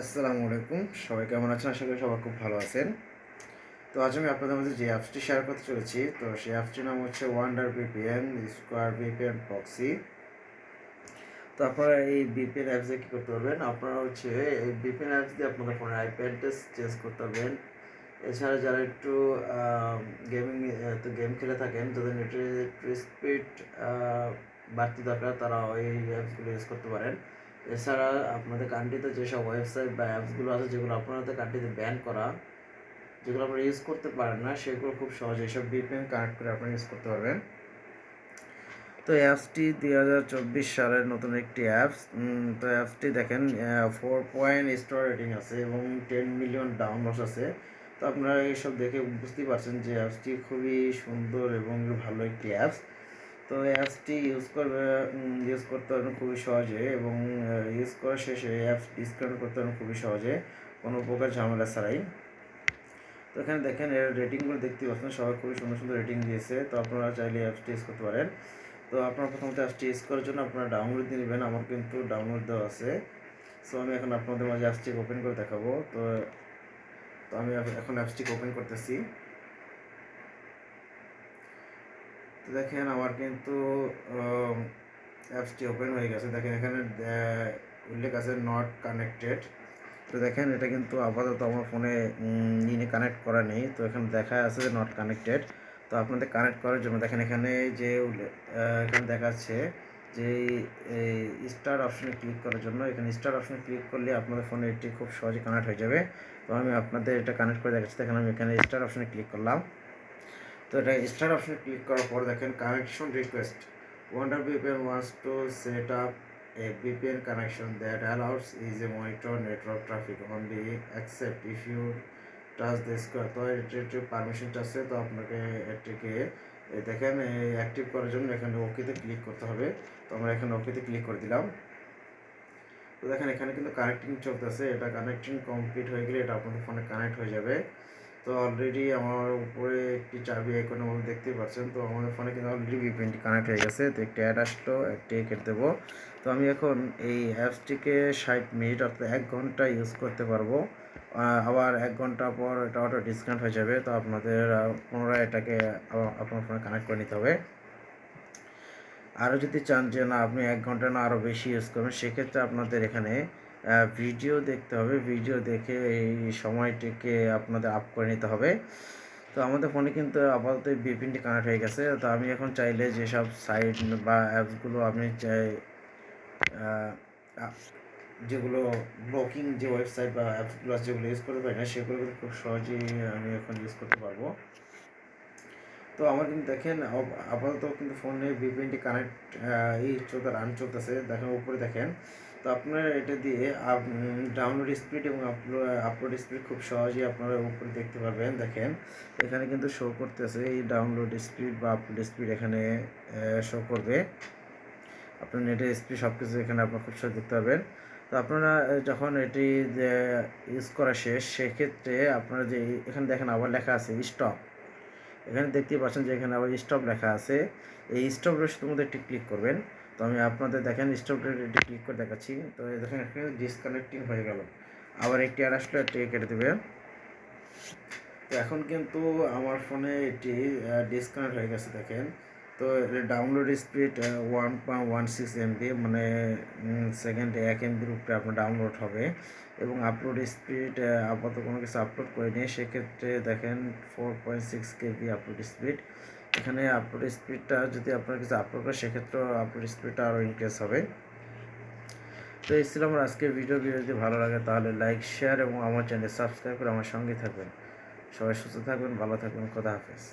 আসসালামু আলাইকুম, সবাই কেমন আছেন? আশা করি সবাই খুব ভালো আছেন। তো আজ আমি আপনাদের মধ্যে যে অ্যাপসটি শেয়ার করতে চলেছি, তো সেই অ্যাপসটির নাম হচ্ছে wonder VPN square VPN proxy. তো আপনারা এই ভিপিএন অ্যাপস দিয়ে কী করতে পারবেন? আপনারা হচ্ছে এই ভিপিএন অ্যাপস দিয়ে আপনাদের ফোনের আইপি অ্যাড্রেস চেঞ্জ করতে পারবেন। এছাড়া যারা একটু গেম খেলে থাকেন, যাদের নেটের একটু স্পিড বাড়তি দরকার, তারা ওই অ্যাপসগুলো ইউজ করতে পারেন। এছাড়া আপনাদের কান্ট্রিতে যেসব ওয়েবসাইট বা অ্যাপসগুলো আছে যেগুলো আপনাদের কান্ট্রিতে ব্যান করা, যেগুলো আপনারা ইউজ করতে পারেন না, সেগুলো খুব সহজে এসব ভিপিএন কানেক্ট করে আপনারা ইউজ করতে পারবেন। তো অ্যাপসটি 2024 সালের নতুন একটি অ্যাপস। তো অ্যাপসটি দেখেন 4 পয়েন্ট স্টার রেটিং আছে এবং 10 মিলিয়ন ডাউনলোড আছে। তো আপনারা এইসব দেখে বুঝতেই পারছেন যে অ্যাপসটি খুবই সুন্দর এবং ভালো একটি অ্যাপস। তো অ্যাপসটি ইউজ করতে পারবেন খুবই সহজে এবং ইউজ করার শেষে অ্যাপস ডিসকানেক্ট করতে পারবেন খুবই সহজে, কোনো প্রকার ঝামেলা ছাড়াই। তো এখানে দেখেন এর রেটিংগুলো দেখতে পাচ্ছেন, সবাই খুবই সুন্দর সুন্দর রেটিং দিয়েছে। তো আপনারা চাইলে অ্যাপসটি ইউজ করতে পারেন। তো আপনারা প্রথমত অ্যাপসটি ইউজ করার জন্য আপনারা ডাউনলোড দিয়ে নেবেন। আমার কিন্তু ডাউনলোড দেওয়া আছে। সো আমি এখন আপনাদের মাঝে অ্যাপসটিকে ওপেন করে দেখাবো। তো তো আমি এখন অ্যাপসটিকে ওপেন করতেছি। তো দেখেন আমার কিন্তু অ্যাপসটি ওপেন হয়ে গেছে। দেখেন এখানে উল্লেখ আছে নট কানেক্টেড। তো দেখেন এটা কিন্তু আপাতত আমার ফোনে কানেক্ট করা নেই। তো এখানে দেখা আছে যে নট কানেক্টেড। তো আপনাদের কানেক্ট করার জন্য দেখেন এখানে যে এখানে দেখাচ্ছে যে এই স্টার অপশনে ক্লিক করার জন্য, এখানে স্টার অপশনে ক্লিক করলে আপনাদের ফোনে এটি খুব সহজে কানেক্ট হয়ে যাবে। তো আমি আপনাদের এটা কানেক্ট করে দেখাচ্ছি। দেখেন আমি এখানে স্টার অপশনে ক্লিক করলাম। তো এটা স্টার অপশনে ক্লিক করার পর দেখেন connection request, wonder VPN wants to set up a VPN connection that allows easy monitor network traffic only except if you touch the square। তো এটা একটু পারমিশন চাচ্ছে, তো আপনাকে এটিকে দেখেন অ্যাক্টিভ করার জন্য এখানে ওকেতে ক্লিক করতে হবে। তো আমরা এখানে ওকেতে ক্লিক করে দিলাম। তো দেখেন এখানে কিন্তু কানেক্টিং চলতেছে, এটা কানেক্টিং কমপ্লিট হয়ে গেলে এটা আপনাদের ফোনে কানেক্ট হয়ে যাবে। তো অলরেডি আমার উপরে একটি চাবি আইকনের মধ্যে দেখতেই পাচ্ছেন। তো আমাদের ফোনে কিন্তু অলরেডি ভিপিএনটি কানেক্ট হয়ে গেছে। তো একটি অ্যাড আসলো, একটি কেটে দেবো। তো আমি এখন এই অ্যাপসটিকে 60 মিনিট অর্থাৎ 1 ঘন্টা ইউজ করতে পারবো। আবার 1 ঘন্টা পর এটা অটো ডিসকানেক্ট হয়ে যাবে। তো আপনাদের পুনরায় এটাকে আপনার ফোনে কানেক্ট করে নিতে হবে। আরও যদি চান যে না আপনি 1 ঘন্টা না আরও বেশি ইউজ করবেন, সেক্ষেত্রে আপনাদের এখানে ভিডিও দেখতে হবে। ভিডিও দেখে এই সময়টিকে আপনাদের আপ করে নিতে হবে। তো আমাদের ফোনে কিন্তু আপাতত ভিপিএনটি কানেক্ট হয়ে গেছে। তো আমি এখন চাইলে যেসব সাইট বা অ্যাপসগুলো আপনি যেগুলো ব্লকিং যে ওয়েবসাইট বা অ্যাপসগুলো আছে যেগুলো ইউজ করতে পারি না, সেগুলো কিন্তু খুব সহজেই আমি এখন ইউজ করতে পারবো। তো আমার কিন্তু দেখেন আপাতত কিন্তু ফোনে ভিপিএনটি কানেক্ট এই রান চলতেছে, দেখেন উপরে দেখেন। তো আপনারা এটা দিয়ে ডাউনলোড স্পিড এবং আপলোড স্পিড খুব সহজেই আপনারা উপরে দেখতে পারবেন। দেখেন এখানে কিন্তু শো করতেছে এই ডাউনলোড স্পিড বা আপলোড স্পিড এখানে শো করবে। আপনার নেটের স্পিড সব কিছু এখানে আপনার খুব সহজ দেখতে পারবেন। তো আপনারা যখন এটি যে ইউজ করা শেষ, সেক্ষেত্রে আপনারা যে এখানে দেখেন আবার লেখা আছে স্টপ। এখানে দেখতেই পাচ্ছেন যে এখানে আবার স্টপ লেখা আছে। এই স্টপ রশিদের মধ্যে একটি ক্লিক করবেন। তো আমি আপনাদের দেখেন স্টপ এটি ক্লিক করে দেখাচ্ছি। তো দেখেন এখানে ডিসকানেক্টিং হয়ে গেল, আবার একটি আর আসলে এটি কেটে দেবে। তো এখন কিন্তু আমার ফোনে এটি ডিসকানেক্ট হয়ে গেছে দেখেন। তো ডাউনলোড স্পিড 1.16 MB, মানে সেকেন্ডে 1 MBর উপরে আপনার ডাউনলোড হবে। এবং আপলোড স্পিড আপাতত কোনো কিছু আপলোড করিনি, সেক্ষেত্রে দেখেন 4.6 KB আপলোড স্পিড। এখানে আপলোড স্পিডটা যদি আপনার কিছু আপলোড করে, সেক্ষেত্রেও আপলোড স্পিডটা আরও ইনক্রিজ হবে। তো এই ছিল আমার আজকের ভিডিও। যদি ভালো লাগে তাহলে লাইক, শেয়ার এবং আমার চ্যানেল সাবস্ক্রাইব করে আমার সঙ্গে থাকবেন। সবাই সুস্থ থাকবেন, ভালো থাকবেন, খোদা হাফেজ।